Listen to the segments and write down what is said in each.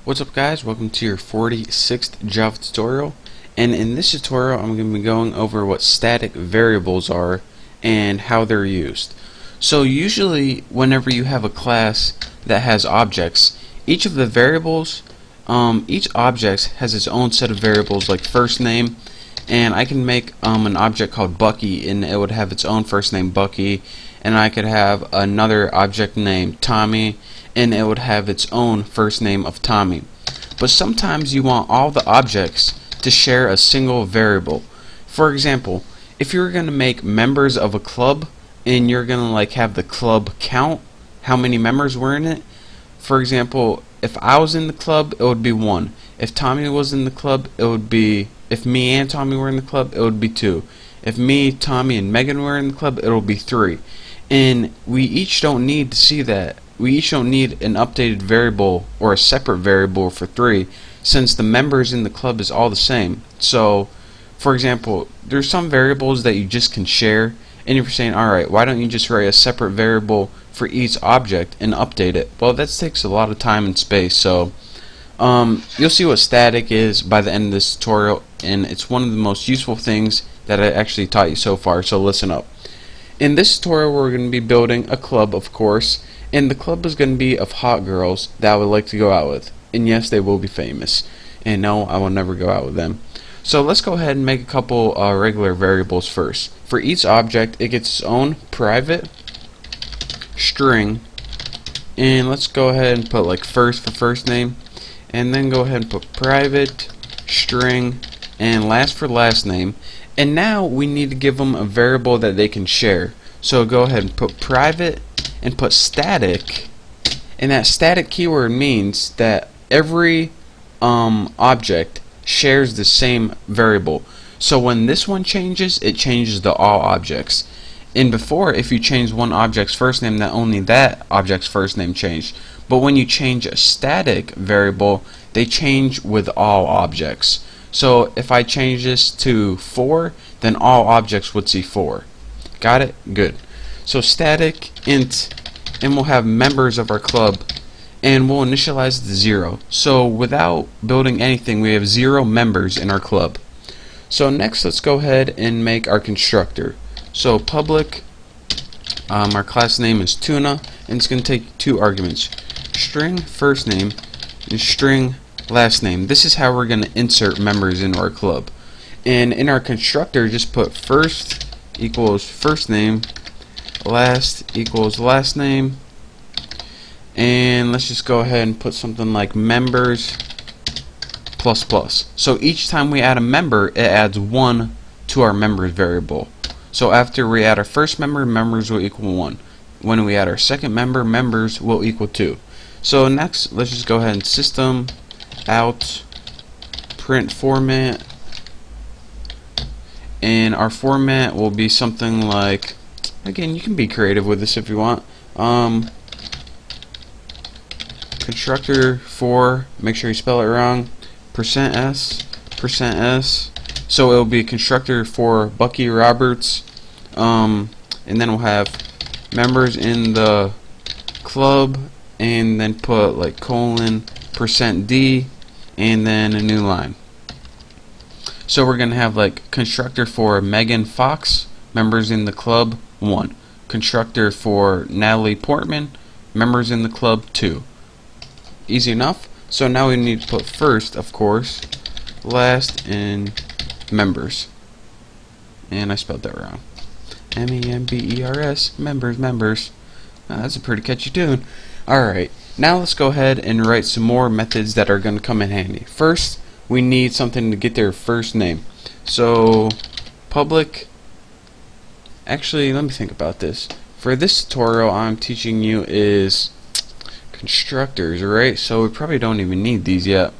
What's up guys, welcome to your 46th Java tutorial, and in this tutorial I'm going to be going over what static variables are and how they're used. So usually whenever you have a class that has objects, each of the variables, each object has its own set of variables like first name, and I can make an object called Bucky and it would have its own first name Bucky, and I could have another object named Tommy and it would have its own first name of Tommy. But sometimes you want all the objects to share a single variable. For example, if you're going to make members of a club and you're going to like have the club count how many members were in it. For example, if I was in the club, it would be 1. If Tommy was in the club, it would be, if me and Tommy were in the club, it would be 2. If me, Tommy, and Megan were in the club, it will be 3. And we each don't need to see that. We each don't need an updated variable or a separate variable for 3, since the members in the club is all the same. So, for example, there's some variables that you just can share, and you're saying, alright, why don't you just write a separate variable for each object and update it? Well, that takes a lot of time and space, so you'll see what static is by the end of this tutorial, and it's one of the most useful things that I actually taught you so far, so listen up. In this tutorial we're going to be building a club, of course, and the club is going to be of hot girls that I would like to go out with. And yes, they will be famous. And no, I will never go out with them. So let's go ahead and make a couple regular variables first. For each object, it gets its own private string. And let's go ahead and put like first for first name. And then go ahead and put private string and last for last name. And now we need to give them a variable that they can share. So go ahead and put private and put static, and that static keyword means that every object shares the same variable. So when this one changes, it changes to all objects. And before, if you change one object's first name, that only that object's first name changed. But when you change a static variable, they change with all objects. So if I change this to 4, then all objects would see 4. Got it? Good. So static int, and we'll have members of our club, and we'll initialize it to 0. So without building anything, we have 0 members in our club. So next, let's go ahead and make our constructor. So public, our class name is tuna, and it's going to take 2 arguments: string first name and string last name. This is how we're going to insert members into our club. And in our constructor, just put first equals first name, last equals last name, and let's just go ahead and put something like members plus plus. So each time we add a member, it adds 1 to our members variable. So after we add our first member, members will equal 1. When we add our second member, members will equal 2. So next, let's just go ahead and system out print format, and our format will be something like, again, you can be creative with this if you want, constructor for, make sure you spell it wrong, %s, so it will be a constructor for Bucky Roberts, and then we'll have members in the club, and then put like colon %d, and then a new line. So we're going to have like constructor for Megan Fox, members in the club 1. Constructor for Natalie Portman, members in the club 2. Easy enough. So now we need to put first, of course, last, and members. And I spelled that wrong. members, members. That's a pretty catchy tune. Alright, now let's go ahead and write some more methods that are going to come in handy. First, we need something to get their first name. So public, actually let me think about this. For this tutorial I'm teaching you is constructors, right? So we probably don't even need these yet,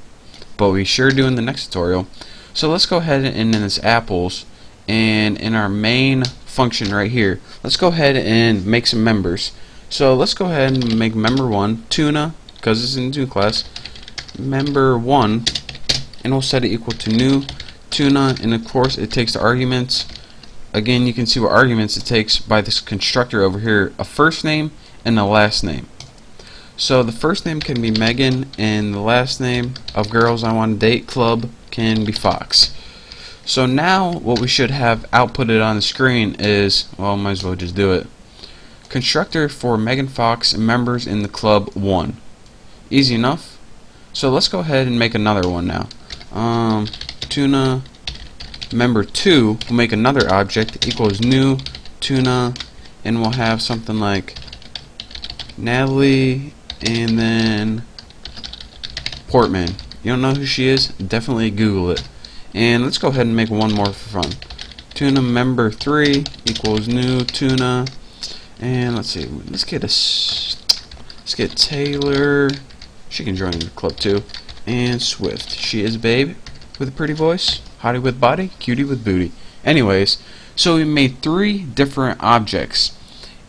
but we sure do in the next tutorial. So let's go ahead and in this apples, and in our main function right here, let's go ahead and make some members. So let's go ahead and make member 1 tuna, because it's in tuna class, member 1, and we'll set it equal to new tuna, and of course it takes the arguments. Again, you can see what arguments it takes by this constructor over here, a first name and a last name. So the first name can be Megan, and the last name of girls I want to date club can be Fox. So now what we should have outputted on the screen is, well, might as well just do it. Constructor for Megan Fox and members in the club 1. Easy enough. So let's go ahead and make another one now. Tuna member 2 will make another object equals new tuna, and we'll have something like Natalie and then Portman. You don't know who she is? Definitely Google it. And let's go ahead and make one more for fun. Tuna member 3 equals new tuna, and let's see. Let's get Taylor. She can join the club too. And Swift. She is babe with a pretty voice, hottie with body, cutie with booty. Anyways, so we made 3 different objects.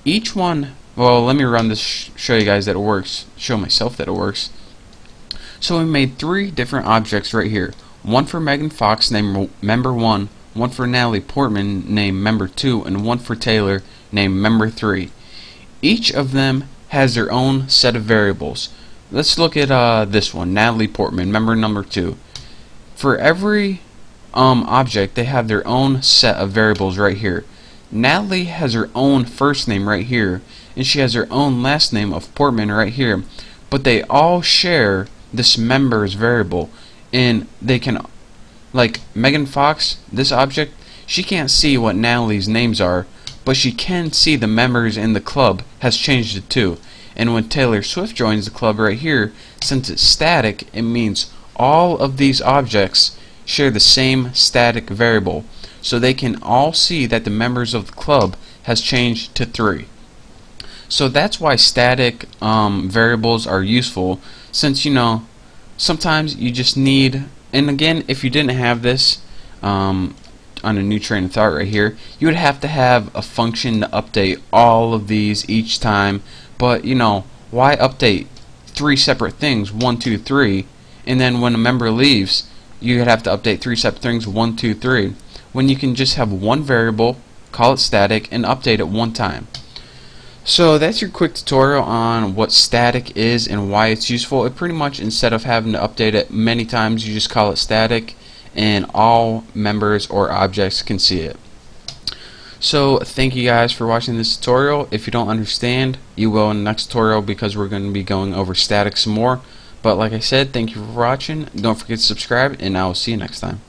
Each one. Well, let me run this. Show you guys that it works. Show myself that it works. So we made 3 different objects right here. One for Megan Fox named member 1, one for Natalie Portman named member 2, and one for Taylor named member 3. Each of them has their own set of variables. Let's look at this one, Natalie Portman, member number 2. For every object, they have their own set of variables right here. Natalie has her own first name right here, and she has her own last name of Portman right here, but they all share this members variable, and they can, like Megan Fox, this object, she can't see what Natalie's names are, but she can see the members in the club has changed it too. And when Taylor Swift joins the club right here, since it's static, it means all of these objects share the same static variable, so they can all see that the members of the club has changed to 3. So that's why static variables are useful, since sometimes you just need, and again, if you didn't have this on a new train of thought right here, you would have to have a function to update all of these each time. But why update 3 separate things, 1, 2, 3, and then when a member leaves, you would have to update 3 separate things, 1, 2, 3, when you can just have one variable, call it static, and update it one time. So that's your quick tutorial on what static is and why it's useful. It pretty much, instead of having to update it many times, you just call it static, and all members or objects can see it. So thank you guys for watching this tutorial. If you don't understand, you will in the next tutorial, because we're going to be going over static some more. But like I said, thank you for watching. Don't forget to subscribe, and I will see you next time.